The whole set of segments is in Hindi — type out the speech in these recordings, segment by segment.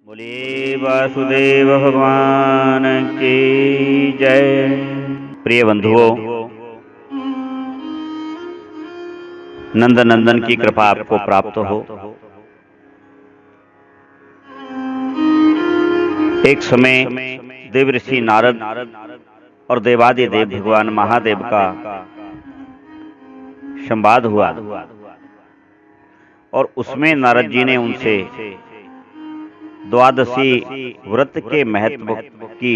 बोले वासुदेव भगवान की जय। प्रिय बंधुओं, नंद नंदन की कृपा आपको प्राप्त हो। एक समय देव ऋषि नारद और देवादिदेव भगवान महादेव का संवाद हुआ और उसमें नारद जी ने उनसे द्वादशी व्रत के महत्व की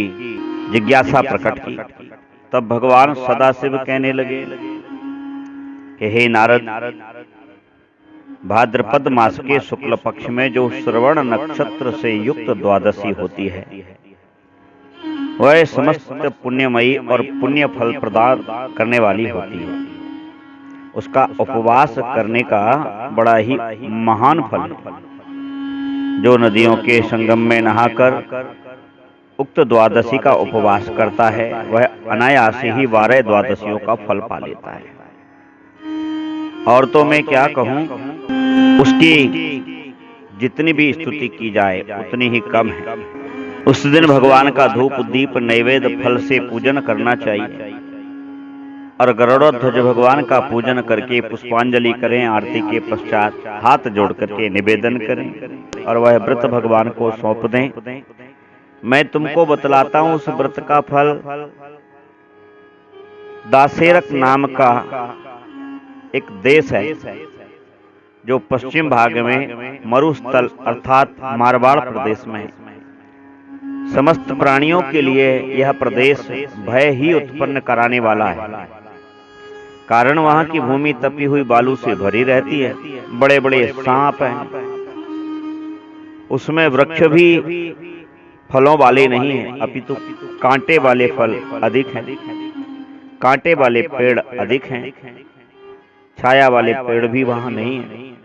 जिज्ञासा प्रकट की। तब भगवान सदाशिव कहने लगे कि हे नारद, भाद्रपद मास के शुक्ल पक्ष में जो श्रवण नक्षत्र से युक्त द्वादशी होती है, वह समस्त पुण्यमयी और पुण्य फल प्रदान करने वाली होती है। उसका उपवास करने का बड़ा ही महान फल है। जो नदियों के संगम में नहाकर उक्त द्वादशी का उपवास करता है, वह अनायास ही 12 द्वादशियों का फल पा लेता है। और तो मैं क्या कहूँ, उसकी जितनी भी स्तुति की जाए उतनी ही कम है। उस दिन भगवान का धूप दीप नैवेद्य फल से पूजन करना चाहिए और गरुड़ध्वज भगवान का पूजन करके पुष्पांजलि करें। आरती के पश्चात हाथ जोड़ करके निवेदन करें और वह व्रत भगवान को सौंप दें। मैं तुमको बतलाता हूं उस व्रत का फल। दासेरक नाम का एक देश है जो पश्चिम भाग में मरुस्थल अर्थात मारवाड़ प्रदेश में है। समस्त प्राणियों के लिए यह प्रदेश भय ही उत्पन्न कराने वाला है। कारण वहां की भूमि तपी हुई बालू से भरी रहती है। बड़े बड़े सांप हैं। उसमें वृक्ष भी फलों वाले नहीं हैं, अपितु कांटे वाले फल अधिक हैं। कांटे वाले पेड़ अधिक हैं। छाया वाले पेड़ भी वहां नहीं हैं।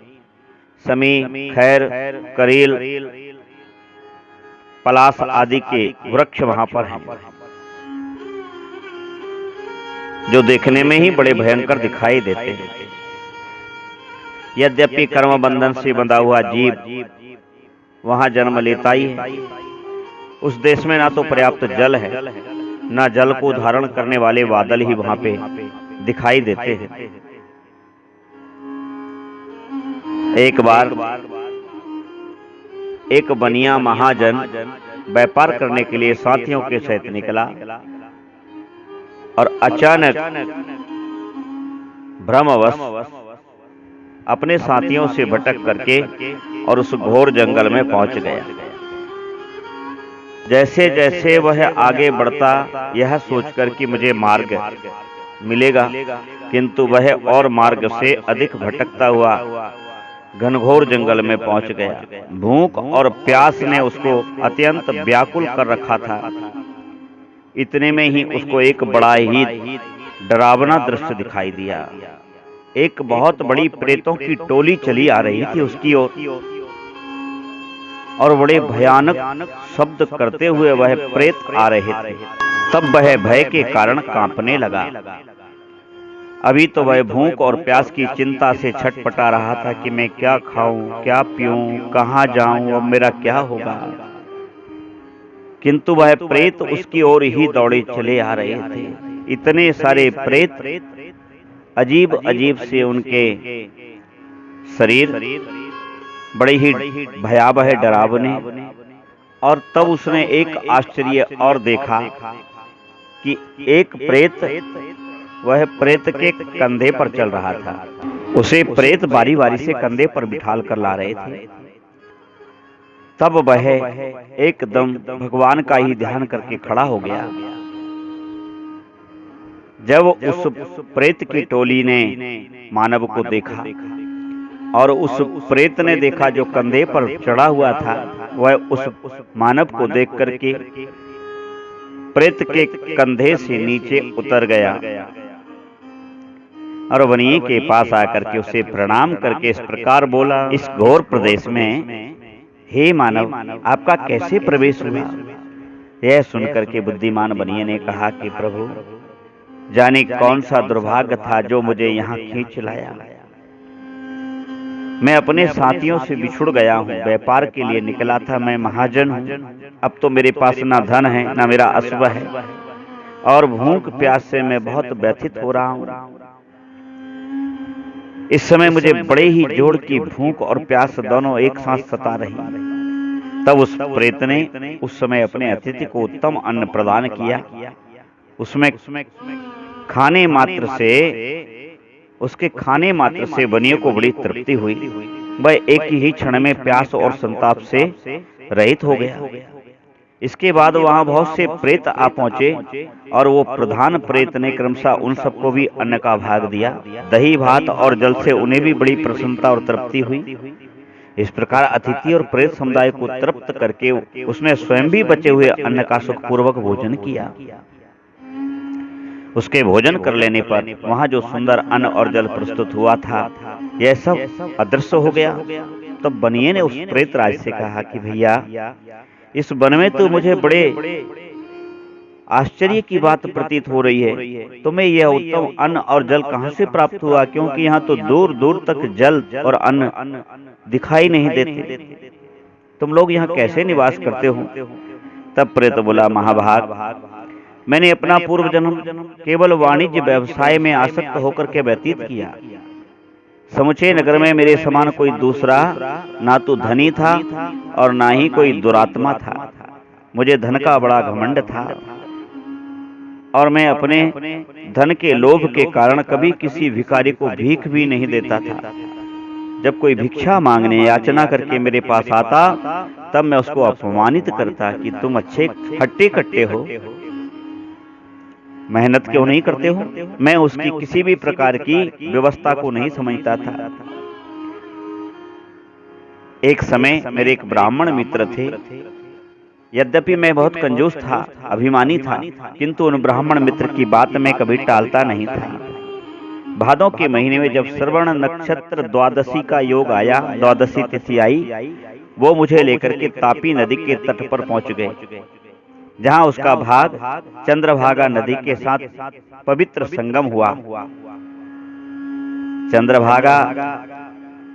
समी, खैर, करील, पलास आदि के वृक्ष वहां पर हैं, जो देखने में ही बड़े भयंकर दिखाई देते हैं। यद्यपि कर्म बंधन से बंधा हुआ जीव वहां जन्म लेता ही है। उस देश में ना तो पर्याप्त जल है, ना जल को धारण करने वाले बादल ही वहां पे दिखाई देते हैं। एक बार एक बनिया महाजन व्यापार करने के लिए साथियों के सहित निकला और अचानक भ्रमवश अपने साथियों से भटक करके और उस घोर जंगल में पहुंच गया। जैसे जैसे वह आगे बढ़ता, यह सोचकर कि मुझे मार्ग मिलेगा, किंतु वह और मार्ग से अधिक भटकता हुआ घनघोर जंगल में पहुंच गया। भूख और प्यास ने उसको अत्यंत व्याकुल कर रखा था। इतने में ही उसको एक बड़ा ही डरावना दृश्य दिखाई दिया। एक बहुत बड़ी प्रेतों की टोली चली आ रही थी उसकी ओर, और बड़े भयानक शब्द करते हुए वह प्रेत आ रहे थे। तब वह भय के कारण कांपने लगा। अभी तो वह भूख और प्यास की चिंता से छटपटा रहा था कि मैं क्या खाऊं, क्या पीऊं, कहां जाऊं, अब मेरा क्या होगा। किंतु वह प्रेत उसकी ओर ही दौड़े चले आ रहे थे। इतने सारे प्रेत अजीब अजीब से उनके शरीर बड़े ही भयावह डरावने। और तब उसने एक आश्चर्य और देखा कि एक प्रेत वह प्रेत के कंधे पर चल रहा था। उसे प्रेत बारी बारी से कंधे पर बिठाल कर ला रहे थे। तब वह एकदम भगवान का ही ध्यान करके खड़ा हो गया। जब उस प्रेत की टोली ने मानव को देखा और उस प्रेत ने देखा जो कंधे पर चढ़ा हुआ था, वह उस मानव को देख करके प्रेत के कंधे से नीचे उतर गया और वहीं के पास आकर के उसे प्रणाम करके इस प्रकार बोला, इस घोर प्रदेश में हे मानव, आपका कैसे प्रवेश हुआ। यह सुनकर के बुद्धिमान बनिए ने कहा कि प्रभु, जाने कौन सा दुर्भाग्य था जो मुझे यहाँ खींच लाया। मैं अपने साथियों से बिछुड़ गया हूँ, व्यापार के लिए निकला था, मैं महाजन हूँ, अब तो मेरे पास ना धन है ना मेरा अश्व है, और भूख प्यास से मैं बहुत व्यथित हो रहा हूँ। इस समय मुझे बड़े ही जोर की भूख और प्यास दोनों एक साथ सता रही। तब उस प्रेत ने उस समय अपने अतिथि को उत्तम अन्न प्रदान किया। उसमें खाने मात्र से उसके खाने मात्र से वनियों को बड़ी तृप्ति हुई। वह एक ही क्षण में प्यास और संताप से रहित हो गया। इसके बाद वहां बहुत से प्रेत आ पहुंचे और वो प्रधान प्रेत ने क्रमशः उन सबको भी अन्न का भाग दिया। दही भात और जल से उन्हें भी बड़ी प्रसन्नता और तृप्ति हुई। इस प्रकार अतिथि और प्रेत समुदाय को तृप्त करके उसने स्वयं भी बचे हुए अन्न का सुखपूर्वक भोजन किया। उसके भोजन कर लेने पर वहां जो सुंदर अन्न और जल प्रस्तुत हुआ था, यह सब अदृश्य हो गया। तब बनिए ने उस प्रेत राज से कहा कि भैया, इस वन में तो मुझे बड़े आश्चर्य की बात प्रतीत हो रही है। तुम्हें यह उत्तम अन्न और जल कहां से प्राप्त हुआ? क्योंकि यहाँ तो दूर दूर तक जल और अन्न दिखाई नहीं देते। तुम लोग यहाँ कैसे निवास करते हो? तब प्रेत बोला, महाभाग, मैंने अपना पूर्व जन्म केवल वाणिज्य व्यवसाय में आसक्त होकर के व्यतीत किया। समुचे नगर में मेरे समान कोई दूसरा ना तो धनी था और ना ही कोई दुरात्मा था। मुझे धन का बड़ा घमंड था और मैं अपने धन के लोभ के कारण कभी किसी भिखारी को भीख भी नहीं देता था। जब कोई भिक्षा मांगने याचना करके मेरे पास आता, तब मैं उसको अपमानित करता कि तुम अच्छे हट्टे कट्टे हो, मेहनत क्यों नहीं करते हो? मैं उसकी किसी भी प्रकार की व्यवस्था को नहीं समझता था। एक समय मेरे एक ब्राह्मण मित्र थे। यद्यपि मैं बहुत कंजूस था, अभिमानी था, किंतु उन ब्राह्मण मित्र की बात मैं कभी टालता नहीं था। भादों के महीने में जब श्रवण नक्षत्र द्वादशी का योग आया, द्वादशी तिथि आई, वो मुझे लेकर के तापी नदी के तट पर पहुंच गए, जहां उसका भाग चंद्रभागा नदी के साथ पवित्र संगम हुआ। चंद्रभागा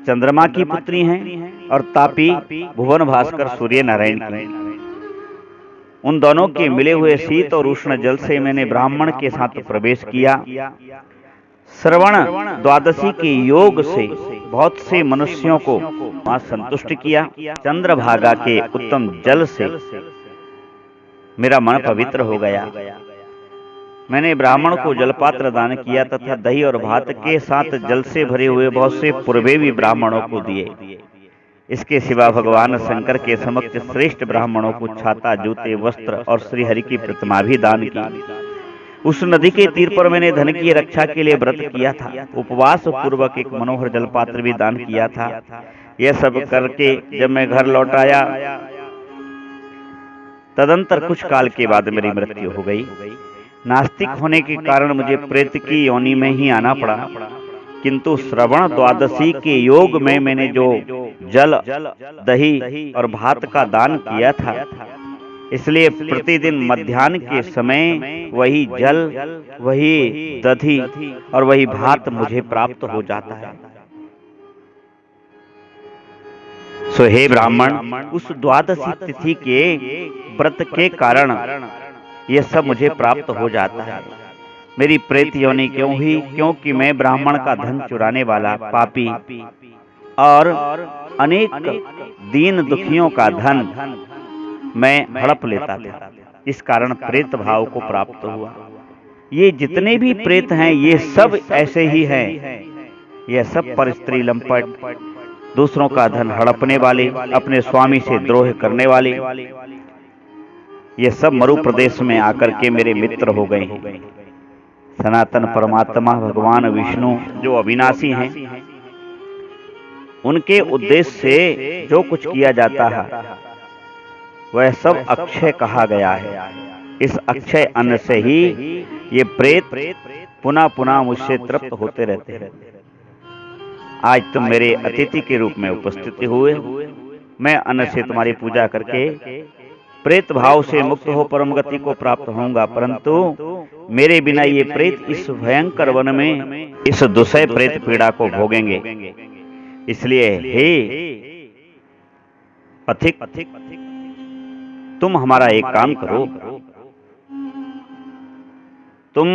चंद्रमा की पुत्री हैं और तापी भुवन भास्कर सूर्य नारायण की। उन दोनों के मिले हुए शीत और उष्ण जल से मैंने ब्राह्मण के साथ प्रवेश किया। श्रवण द्वादशी के योग से बहुत से मनुष्यों को वहां संतुष्ट किया। चंद्रभागा के उत्तम जल से मेरा मन पवित्र हो गया। मैंने ब्राह्मण को जलपात्र दान किया तथा दही और भात के साथ जल से भरे हुए बहुत से पूर्वे भी ब्राह्मणों को दिए। इसके सिवा भगवान शंकर के समक्ष श्रेष्ठ ब्राह्मणों को छाता, जूते, वस्त्र और श्रीहरि की प्रतिमा भी दान की। उस नदी के तीर पर मैंने धन की रक्षा के लिए व्रत किया था। उपवास पूर्वक एक मनोहर जलपात्र भी दान किया था। यह सब करके जब मैं घर लौट आया, तदंतर कुछ काल के बाद मेरी मृत्यु हो गई। नास्तिक होने के कारण मुझे प्रेत की योनि में ही आना पड़ा, किंतु श्रवण द्वादशी के योग में मैंने जो जल, दही और भात का दान किया था, इसलिए प्रतिदिन मध्याह्न के समय वही जल, वही दही और वही भात मुझे प्राप्त हो जाता है। सो हे ब्राह्मण, उस द्वादशी तिथि के व्रत के कारण यह सब मुझे प्राप्त हो जाता है। मेरी प्रेत योनि क्यों हुई? क्योंकि मैं ब्राह्मण का धन चुराने वाला पापी और अनेक दीन दुखियों का धन मैं हड़प लेता था। इस कारण प्रेत भाव को प्राप्त हुआ। ये जितने भी प्रेत हैं, ये सब ऐसे ही हैं। यह सब पर स्त्री लंपट, दूसरों का धन हड़पने वाले, अपने स्वामी से द्रोह करने वाले, ये सब मरु प्रदेश में आकर के मेरे मित्र हो गए हैं। सनातन परमात्मा भगवान विष्णु जो अविनाशी हैं, उनके उद्देश्य से जो कुछ किया जाता है वह सब अक्षय कहा गया है। इस अक्षय अन्न से ही ये प्रेत पुनः पुनः मुझसे तृप्त होते रहते हैं। आज तुम मेरे अतिथि के रूप में उपस्थित हुए। मैं अन्न से तुम्हारी पूजा करके प्रेत भाव से मुक्त हो परम गति को प्राप्त होऊंगा, परंतु मेरे बिना ये प्रेत इस भयंकर वन में इस दुसह प्रेत पीड़ा को भोगेंगे। इसलिए हे पथिक, तुम हमारा एक काम करो, तुम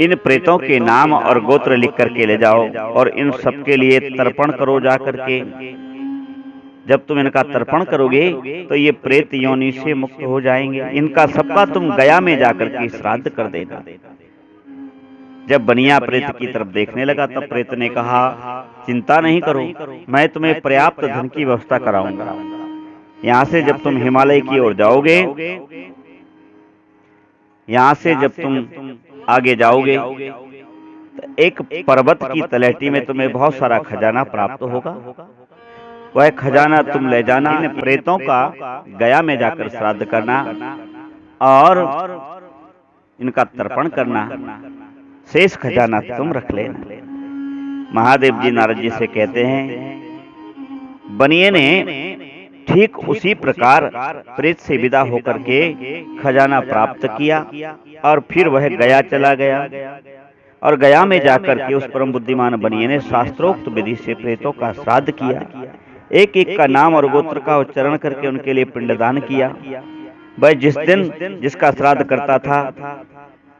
इन प्रेतों के नाम और गोत्र लिख करके ले जाओ और इन सबके लिए तर्पण करो जा करके। जब तुम इनका तर्पण करोगे तो ये प्रेत योनि से मुक्त हो जाएंगे। इनका सबका तुम गया में जाकर के श्राद्ध कर देना। जब बनिया प्रेत की तरफ देखने लगा तब प्रेत ने कहा, चिंता नहीं करो, मैं तुम्हें पर्याप्त धन की व्यवस्था कराऊंगा। यहाँ से जब तुम हिमालय की ओर जाओगे, यहाँ से जब तुम आगे जाओगे तो एक पर्वत की तलहटी में तुम्हें बहुत सारा खजाना प्राप्त होगा। वह खजाना तुम ले जाना, इन प्रेतों का गया में जाकर श्राद्ध करना और इनका तर्पण करना, शेष खजाना तुम रख लेना। महादेव जी नारद जी से कहते हैं, बनिए ने ठीक उसी प्रकार प्रेत से विदा होकर के खजाना प्राप्त किया और फिर वह गया चला गया और गया में जाकर के उस परम बुद्धिमान बनिए ने शास्त्रोक्त विधि से प्रेतों का श्राद्ध किया। एक एक का नाम और गोत्र का उच्चारण करके उनके लिए पिंडदान किया। वह जिस दिन जिसका श्राद्ध करता था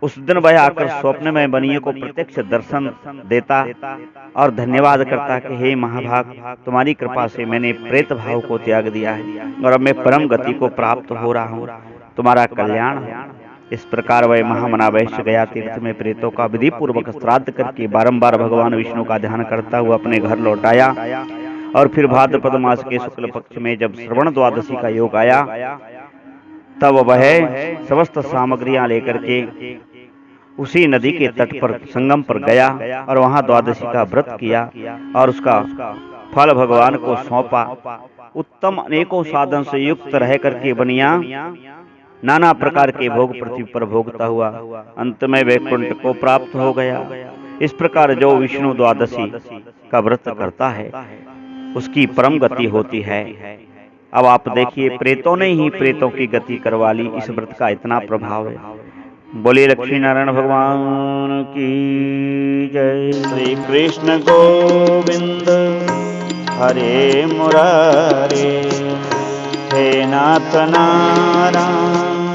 उस दिन वह आकर स्वप्न में बनिए को प्रत्यक्ष दर्शन देता और धन्यवाद करता कि हे महाभाग, तुम्हारी कृपा से मैंने प्रेत भाव को त्याग दिया है और अब मैं परम गति को प्राप्त हो रहा हूँ, तुम्हारा कल्याण हो। इस प्रकार वह महामना वैश्य गया तीर्थ में प्रेतों का विधि पूर्वक श्राद्ध करके बारंबार भगवान विष्णु का ध्यान करता हुआ अपने घर लौट आया। और फिर भाद्रपद मास के शुक्ल पक्ष में जब श्रवण द्वादशी का योग आया तब वह समस्त सामग्रियां लेकर के उसी नदी के तट पर संगम पर गया और वहां द्वादशी का व्रत किया और उसका फल भगवान को सौंपा। उत्तम अनेकों साधन से युक्त रह करके बनिया नाना प्रकार के भोग पृथ्वी पर भोगता हुआ अंत में वैकुंठ को प्राप्त हो गया। इस प्रकार जो विष्णु द्वादशी का व्रत करता है उसकी परम गति होती है। अब आप देखिए, प्रेतों ने ही प्रेतों की गति करवा ली, इस व्रत का इतना प्रभाव है। बोलिए लक्ष्मी नारायण भगवान की जय। श्री कृष्ण गोविंद हरे मुरारे, हे नाथ नारायण